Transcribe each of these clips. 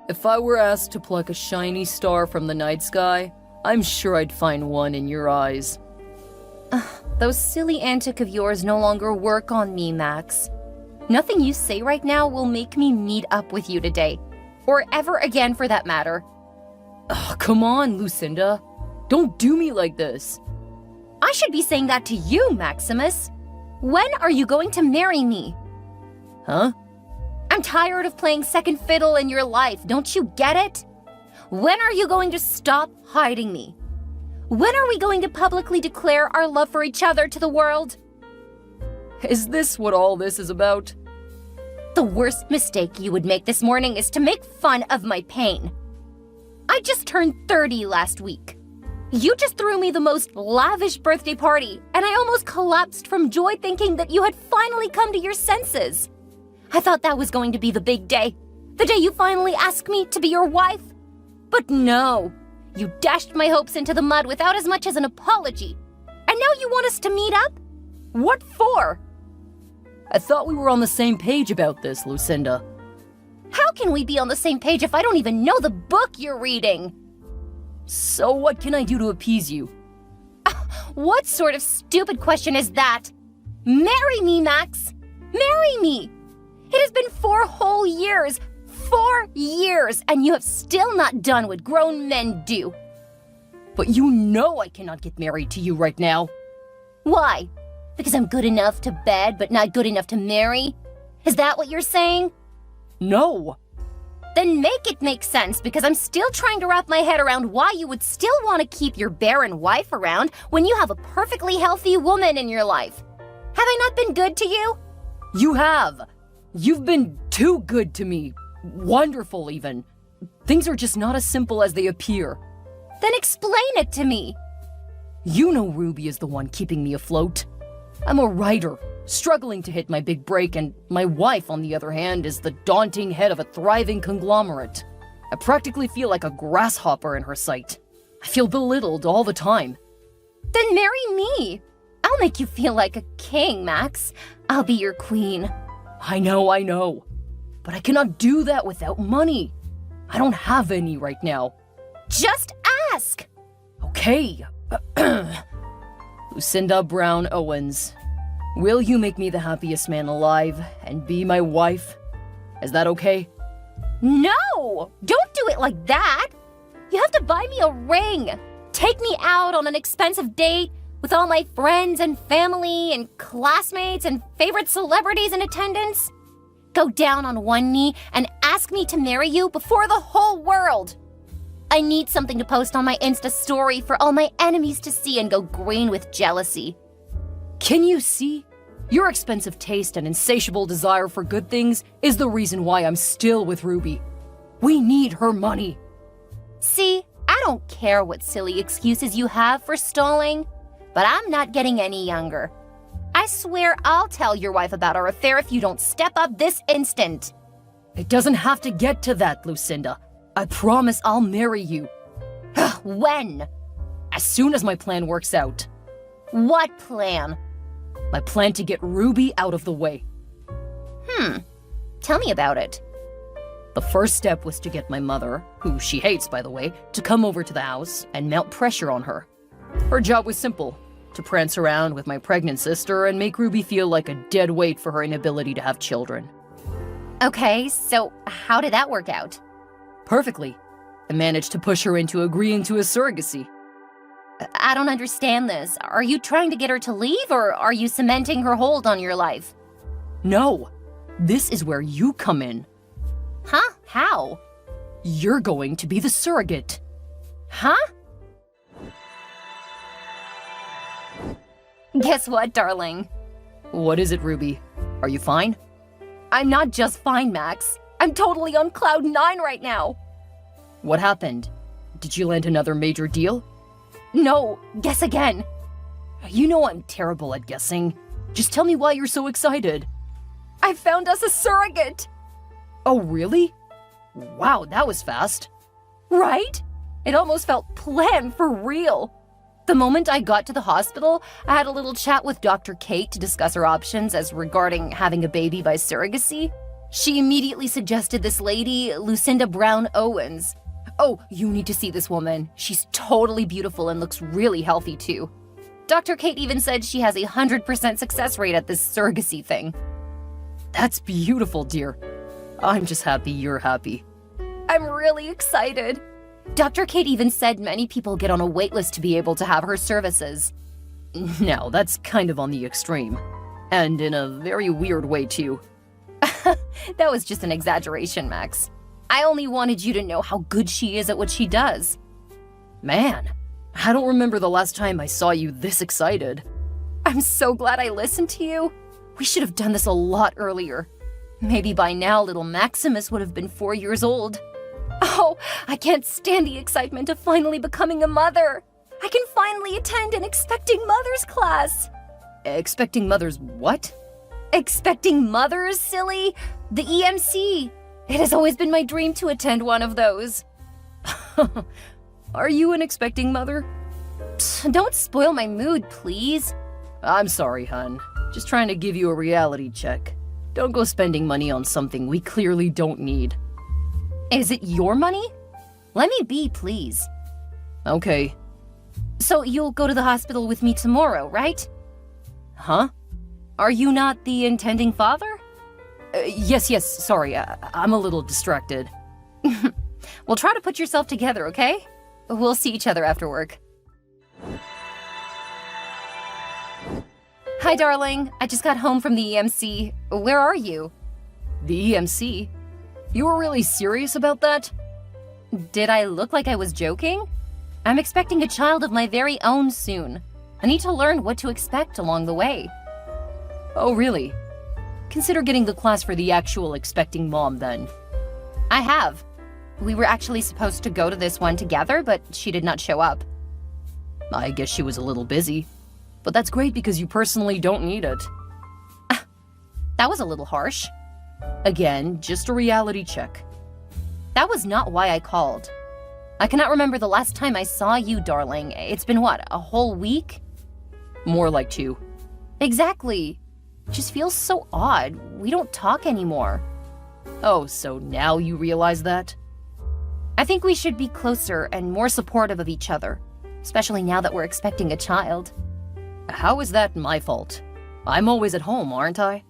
If I were asked to pluck a shiny star from the night sky, I'm sure I'd find one in your eyes. Those silly antics of yours no longer work on me, Max. Nothing you say right now will make me meet up with you today. Or ever again, for that matter. Come on, Lucinda. Don't do me like this. I should be saying that to you, Maximus. When are you going to marry me? Huh? I'm tired of playing second fiddle in your life, don't you get it? When are you going to stop hiding me? When are we going to publicly declare our love for each other to the world? Is this what all this is about? The worst mistake you would make this morning is to make fun of my pain. I just turned 30 last week. You just threw me the most lavish birthday party, and I almost collapsed from joy thinking that you had finally come to your senses. I thought that was going to be the big day, the day you finally asked me to be your wife. But no, you dashed my hopes into the mud without as much as an apology. And now you want us to meet up? What for? I thought we were on the same page about this, Lucinda. How can we be on the same page if I don't even know the book you're reading? So what can I do to appease you? What sort of stupid question is that? Marry me, Max! Marry me! It has been 4 whole years! 4 years! And you have still not done what grown men do. But you know I cannot get married to you right now. Why? Because I'm good enough to bed but not good enough to marry? Is that what you're saying? No! Then make it make sense, because I'm still trying to wrap my head around why you would still want to keep your barren wife around when you have a perfectly healthy woman in your life. Have I not been good to you? You have! You've been too good to me. Wonderful, even. Things are just not as simple as they appear. Then explain it to me. You know Ruby is the one keeping me afloat. I'm a writer, struggling to hit my big break, and my wife, on the other hand, is the daunting head of a thriving conglomerate. I practically feel like a grasshopper in her sight. I feel belittled all the time. Then marry me. I'll make you feel like a king, Max. I'll be your queen. I know. But I cannot do that without money. I don't have any right now. Just ask! Okay. Lucinda Brown Owens, will you make me the happiest man alive and be my wife? Is that okay? No! Don't do it like that! You have to buy me a ring, take me out on an expensive date with all my friends and family and classmates and favorite celebrities in attendance. Go down on one knee and ask me to marry you before the whole world. I need something to post on my Insta story for all my enemies to see and go green with jealousy. Can you see? Your expensive taste and insatiable desire for good things is the reason why I'm still with Ruby. We need her money. See, I don't care what silly excuses you have for stalling, but I'm not getting any younger. I swear I'll tell your wife about our affair if you don't step up this instant. It doesn't have to get to that, Lucinda. I promise I'll marry you. When? As soon as my plan works out. What plan? My plan to get Ruby out of the way. Tell me about it. The first step was to get my mother, who she hates by the way, to come over to the house and mount pressure on her. Her job was simple, to prance around with my pregnant sister and make Ruby feel like a dead weight for her inability to have children. Okay, so how did that work out? Perfectly. I managed to push her into agreeing to a surrogacy. I don't understand this. Are you trying to get her to leave, or are you cementing her hold on your life? No. This is where you come in. Huh? How? You're going to be the surrogate. Huh? Guess what, darling? What is it, Ruby? Are you fine? I'm not just fine, Max. I'm totally on cloud 9 right now. What happened? Did you land another major deal? No, guess again. You know I'm terrible at guessing. Just tell me why you're so excited. I found us a surrogate. Oh, really? Wow, that was fast. Right? It almost felt planned for real. The moment I got to the hospital, I had a little chat with Dr. Kate to discuss our options as regarding having a baby by surrogacy. She immediately suggested this lady, Lucinda Brown Owens. Oh, you need to see this woman. She's totally beautiful and looks really healthy too. Dr. Kate even said she has a 100% success rate at this surrogacy thing. That's beautiful, dear. I'm just happy you're happy. I'm really excited. Dr. Kate even said many people get on a waitlist to be able to have her services. Now, that's kind of on the extreme. And in a very weird way, too. That was just an exaggeration, Max. I only wanted you to know how good she is at what she does. Man, I don't remember the last time I saw you this excited. I'm so glad I listened to you. We should have done this a lot earlier. Maybe by now little Maximus would have been 4 years old. Oh, I can't stand the excitement of finally becoming a mother. I can finally attend an Expecting Mothers class. Expecting Mothers what? Expecting Mothers, silly. The EMC. It has always been my dream to attend one of those. Are you an expecting mother? Don't spoil my mood, please. I'm sorry, hun. Just trying to give you a reality check. Don't go spending money on something we clearly don't need. Is it your money? Let me be, please. Okay. So you'll go to the hospital with me tomorrow, right? Huh? Are you not the intending father? Yes, sorry. I'm a little distracted. Well, try to put yourself together, okay? We'll see each other after work. Hi, darling. I just got home from the EMC. Where are you? The EMC? You were really serious about that? Did I look like I was joking? I'm expecting a child of my very own soon. I need to learn what to expect along the way. Oh, really? Consider getting the class for the actual expecting mom, then. I have. We were actually supposed to go to this one together, but she did not show up. I guess she was a little busy. But that's great because you personally don't need it. That was a little harsh. Again, just a reality check. That was not why I called. I cannot remember the last time I saw you, darling. It's been what, a whole week? More like 2. Exactly. Just feels so odd. We don't talk anymore. Oh, so now you realize that? I think we should be closer and more supportive of each other, especially now that we're expecting a child. How is that my fault? I'm always at home, aren't I?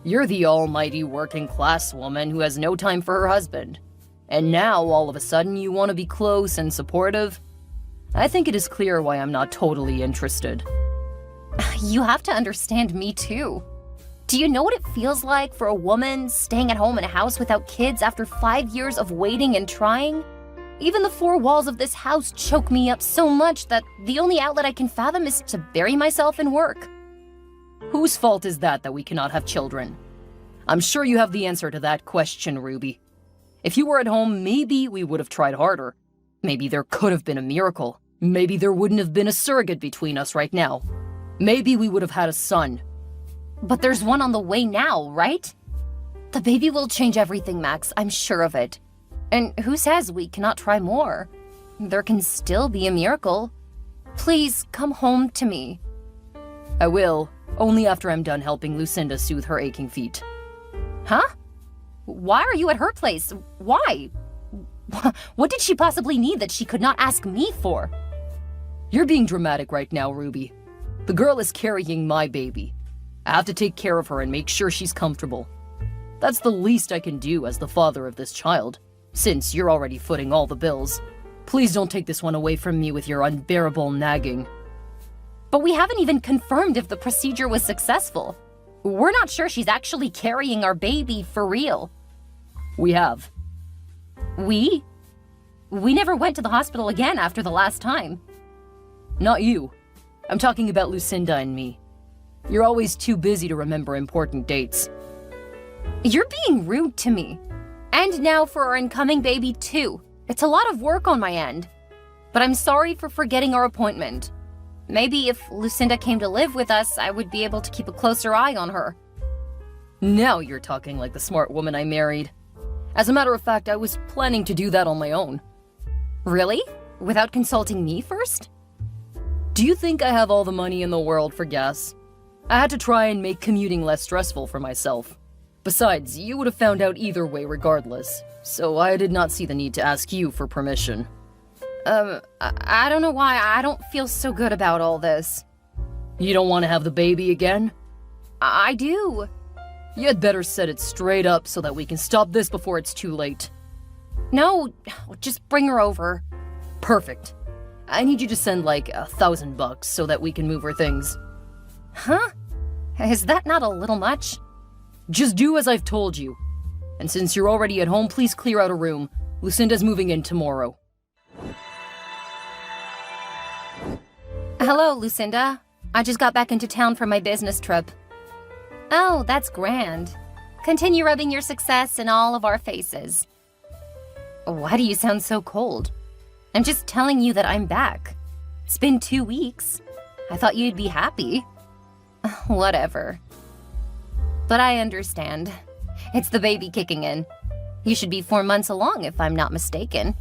You're the almighty working class woman who has no time for her husband. And now, all of a sudden, you want to be close and supportive? I think it is clear why I'm not totally interested. You have to understand me too. Do you know what it feels like for a woman staying at home in a house without kids after 5 years of waiting and trying? Even the 4 walls of this house choke me up so much that the only outlet I can fathom is to bury myself in work. Whose fault is that we cannot have children? I'm sure you have the answer to that question, Ruby. If you were at home, maybe we would have tried harder. Maybe there could have been a miracle. Maybe there wouldn't have been a surrogate between us right now. Maybe we would have had a son. But there's one on the way now, right? The baby will change everything, Max. I'm sure of it. And who says we cannot try more? There can still be a miracle. Please, come home to me. I will, only after I'm done helping Lucinda soothe her aching feet. Huh? Why are you at her place? Why? What did she possibly need that she could not ask me for? You're being dramatic right now, Ruby. The girl is carrying my baby. I have to take care of her and make sure she's comfortable. That's the least I can do as the father of this child, since you're already footing all the bills. Please don't take this one away from me with your unbearable nagging. But we haven't even confirmed if the procedure was successful. We're not sure she's actually carrying our baby for real. We have. We? We never went to the hospital again after the last time. Not you. I'm talking about Lucinda and me. You're always too busy to remember important dates. You're being rude to me. And now for our incoming baby, too. It's a lot of work on my end. But I'm sorry for forgetting our appointment. Maybe if Lucinda came to live with us, I would be able to keep a closer eye on her. Now you're talking like the smart woman I married. As a matter of fact, I was planning to do that on my own. Really? Without consulting me first? Do you think I have all the money in the world for gas? I had to try and make commuting less stressful for myself. Besides, you would have found out either way regardless, so I did not see the need to ask you for permission. I don't know why I don't feel so good about all this. You don't want to have the baby again? I do. You had better set it straight up so that we can stop this before it's too late. No, just bring her over. Perfect. I need you to send like $1,000 so that we can move her things. Huh? Is that not a little much? Just do as I've told you. And since you're already at home, please clear out a room. Lucinda's moving in tomorrow. Hello, Lucinda. I just got back into town from my business trip. Oh, that's grand. Continue rubbing your success in all of our faces. Why do you sound so cold? I'm just telling you that I'm back. It's been 2 weeks. I thought you'd be happy. Whatever. But I understand. It's the baby kicking in. You should be 4 months along if I'm not mistaken.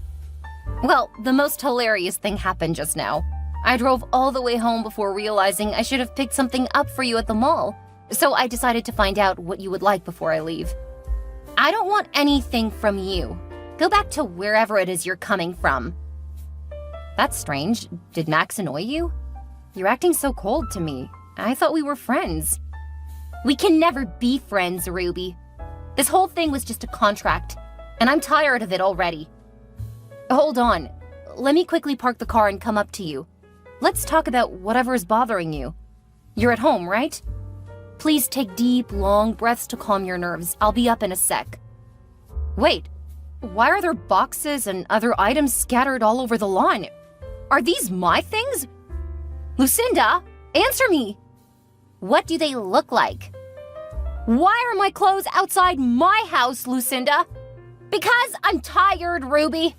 Well, the most hilarious thing happened just now. I drove all the way home before realizing I should have picked something up for you at the mall. So I decided to find out what you would like before I leave. I don't want anything from you. Go back to wherever it is you're coming from. That's strange. Did Max annoy you? You're acting so cold to me. I thought we were friends. We can never be friends, Ruby. This whole thing was just a contract, and I'm tired of it already. Hold on. Let me quickly park the car and come up to you. Let's talk about whatever is bothering you. You're at home, right? Please take deep, long breaths to calm your nerves. I'll be up in a sec. Wait, why are there boxes and other items scattered all over the lawn? Are these my things? Lucinda, answer me. What do they look like? Why are my clothes outside my house, Lucinda? Because I'm tired, Ruby.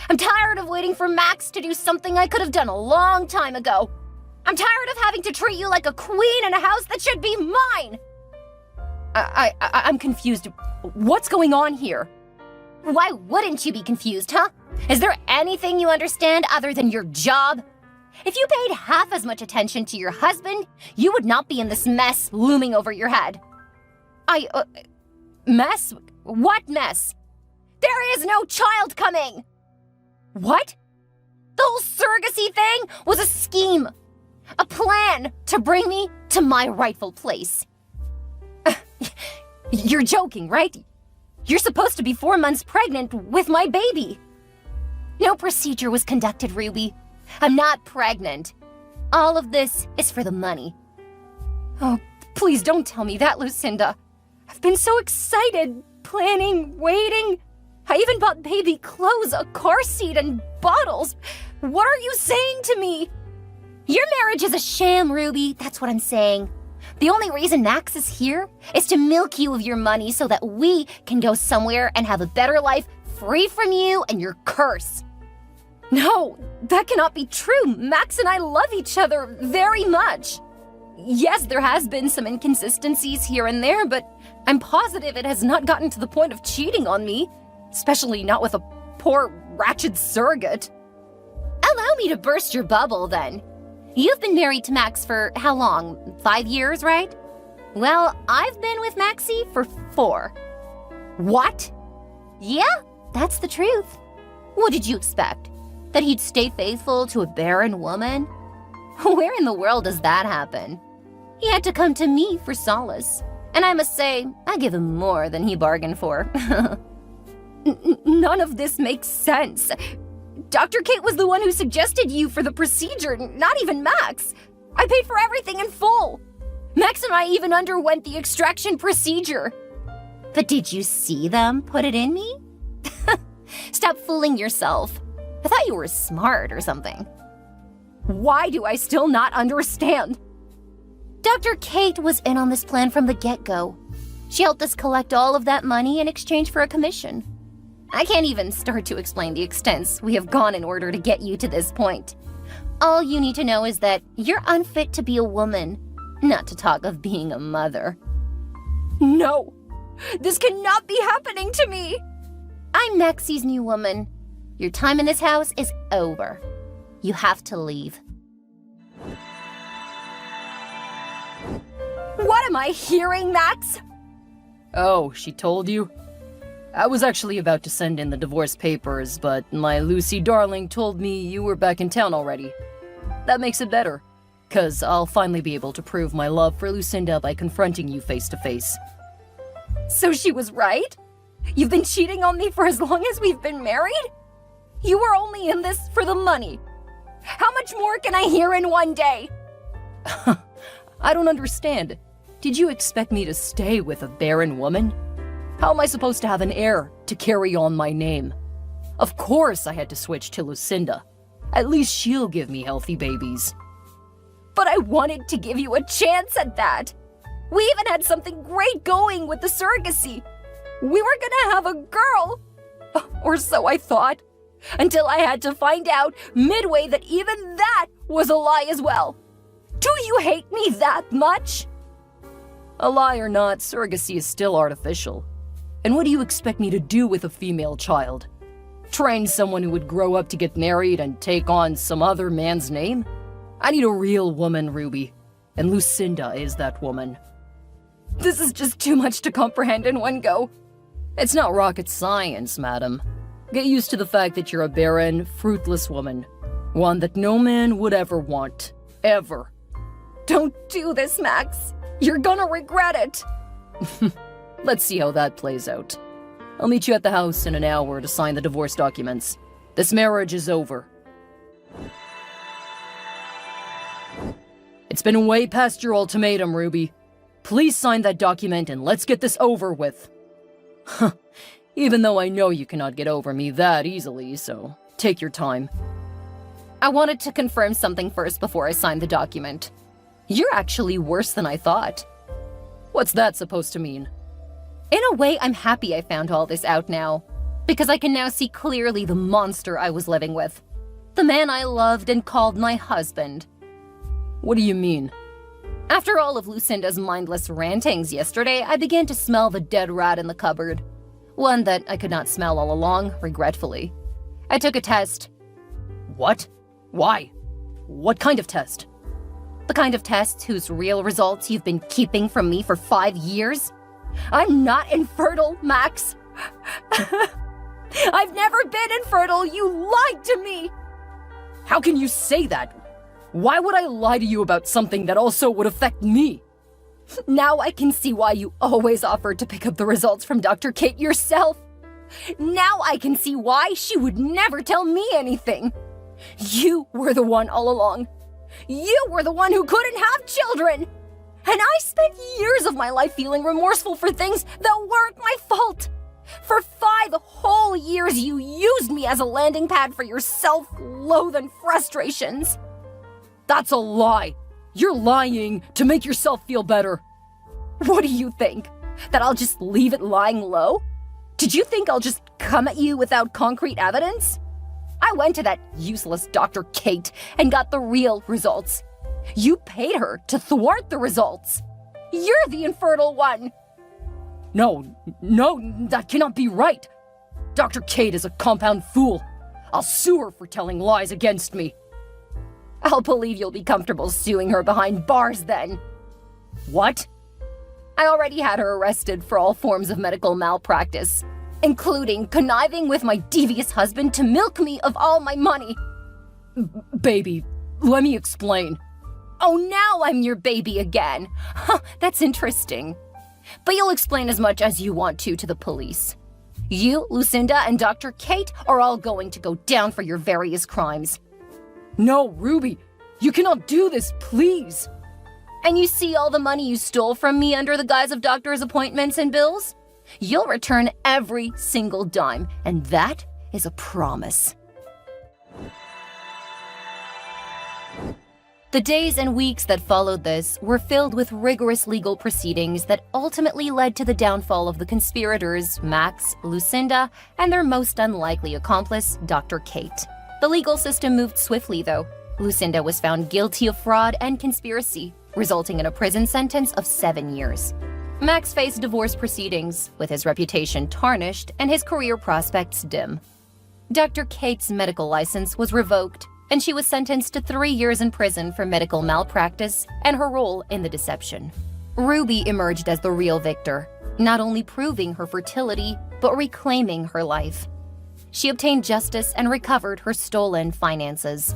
I'm tired of waiting for Max to do something I could have done a long time ago. I'm tired of having to treat you like a queen in a house that should be mine. I'm confused. What's going on here? Why wouldn't you be confused, huh? Is there anything you understand other than your job? If you paid half as much attention to your husband, you would not be in this mess looming over your head. Mess? What mess? There is no child coming! What? The whole surrogacy thing was a scheme. A plan to bring me to my rightful place. You're joking, right? You're supposed to be 4 months pregnant with my baby. No procedure was conducted, Ruby. I'm not pregnant. All of this is for the money. Oh, please don't tell me that, Lucinda. I've been so excited, planning, waiting. I even bought baby clothes, a car seat, and bottles. What are you saying to me? Your marriage is a sham, Ruby. That's what I'm saying. The only reason Max is here is to milk you of your money so that we can go somewhere and have a better life free from you and your curse. No, that cannot be true. Max and I love each other very much. Yes, there has been some inconsistencies here and there, but I'm positive it has not gotten to the point of cheating on me, especially not with a poor, wretched surrogate. Allow me to burst your bubble, then. You've been married to Max for how long? 5 years, right? Well, I've been with Maxie for 4. What? Yeah, that's the truth. What did you expect? That he'd stay faithful to a barren woman? Where in the world does that happen? He had to come to me for solace. And I must say, I give him more than he bargained for. None of this makes sense. Dr. Kate was the one who suggested you for the procedure, not even Max. I paid for everything in full. Max and I even underwent the extraction procedure. But did you see them put it in me? Stop fooling yourself. I thought you were smart or something. Why do I still not understand? Dr. Kate was in on this plan from the get-go. She helped us collect all of that money in exchange for a commission. I can't even start to explain the extents we have gone in order to get you to this point. All you need to know is that you're unfit to be a woman, not to talk of being a mother. No! This cannot be happening to me! I'm Maxie's new woman. Your time in this house is over. You have to leave. What am I hearing, Max? Oh, she told you? I was actually about to send in the divorce papers, but my Lucy darling told me you were back in town already. That makes it better, 'cause I'll finally be able to prove my love for Lucinda by confronting you face to face. So she was right? You've been cheating on me for as long as we've been married? You were only in this for the money. How much more can I hear in one day? I don't understand. Did you expect me to stay with a barren woman? How am I supposed to have an heir to carry on my name? Of course I had to switch to Lucinda. At least she'll give me healthy babies. But I wanted to give you a chance at that. We even had something great going with the surrogacy. We were gonna have a girl. Or so I thought. Until I had to find out midway that even that was a lie as well. Do you hate me that much? A lie or not, surrogacy is still artificial. And what do you expect me to do with a female child? Train someone who would grow up to get married and take on some other man's name? I need a real woman, Ruby. And Lucinda is that woman. This is just too much to comprehend in one go. It's not rocket science, madam. Get used to the fact that you're a barren, fruitless woman. One that no man would ever want. Ever. Don't do this, Max. You're gonna regret it. Let's see how that plays out. I'll meet you at the house in an hour to sign the divorce documents. This marriage is over. It's been way past your ultimatum, Ruby. Please sign that document and let's get this over with. Even though I know you cannot get over me that easily, so take your time. I wanted to confirm something first before I signed the document. You're actually worse than I thought. What's that supposed to mean? In a way, I'm happy I found all this out now. Because I can now see clearly the monster I was living with. The man I loved and called my husband. What do you mean? After all of Lucinda's mindless rantings yesterday, I began to smell the dead rat in the cupboard. One that I could not smell all along, regretfully. I took a test. What? Why? What kind of test? The kind of tests whose real results you've been keeping from me for 5 years? I'm not infertile, Max. I've never been infertile. You lied to me. How can you say that? Why would I lie to you about something that also would affect me? Now I can see why you always offered to pick up the results from Dr. Kate yourself. Now I can see why she would never tell me anything. You were the one all along. You were the one who couldn't have children. And I spent years of my life feeling remorseful for things that weren't my fault. For 5 whole years, you used me as a landing pad for your self-loathing frustrations. That's a lie. You're lying to make yourself feel better. What do you think? That I'll just leave it lying low? Did you think I'll just come at you without concrete evidence? I went to that useless Dr. Kate and got the real results. You paid her to thwart the results. You're the infertile one. No, that cannot be right. Dr. Kate is a compound fool. I'll sue her for telling lies against me. I'll believe you'll be comfortable suing her behind bars then. What? I already had her arrested for all forms of medical malpractice, including conniving with my devious husband to milk me of all my money. Baby, let me explain. Oh, now I'm your baby again. Huh, that's interesting. But you'll explain as much as you want to the police. You, Lucinda, and Dr. Kate are all going to go down for your various crimes. No, Ruby, you cannot do this, please. And you see all the money you stole from me under the guise of doctor's appointments and bills? You'll return every single dime, and that is a promise. The days and weeks that followed this were filled with rigorous legal proceedings that ultimately led to the downfall of the conspirators, Max, Lucinda, and their most unlikely accomplice, Dr. Kate. The legal system moved swiftly, though. Lucinda was found guilty of fraud and conspiracy, resulting in a prison sentence of 7 years. Max faced divorce proceedings, with his reputation tarnished and his career prospects dim. Dr. Kate's medical license was revoked, and she was sentenced to 3 years in prison for medical malpractice and her role in the deception. Ruby emerged as the real victor, not only proving her fertility, but reclaiming her life. She obtained justice and recovered her stolen finances.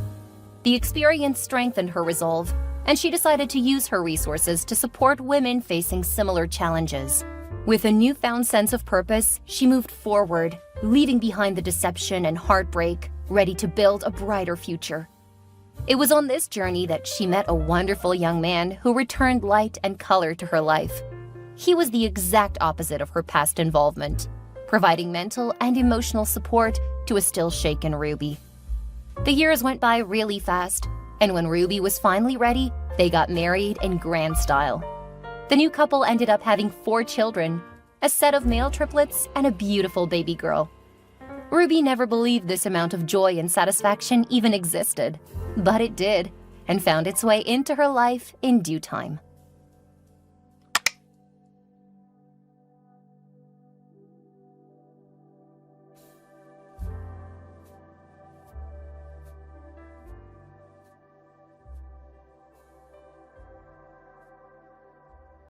The experience strengthened her resolve, and she decided to use her resources to support women facing similar challenges. With a newfound sense of purpose, she moved forward, leaving behind the deception and heartbreak, ready to build a brighter future. It was on this journey that she met a wonderful young man who returned light and color to her life. He was the exact opposite of her past involvement, providing mental and emotional support to a still shaken Ruby. The years went by really fast, and when Ruby was finally ready, they got married in grand style. The new couple ended up having 4 children, a set of male triplets and a beautiful baby girl. Ruby never believed this amount of joy and satisfaction even existed, but it did, and found its way into her life in due time.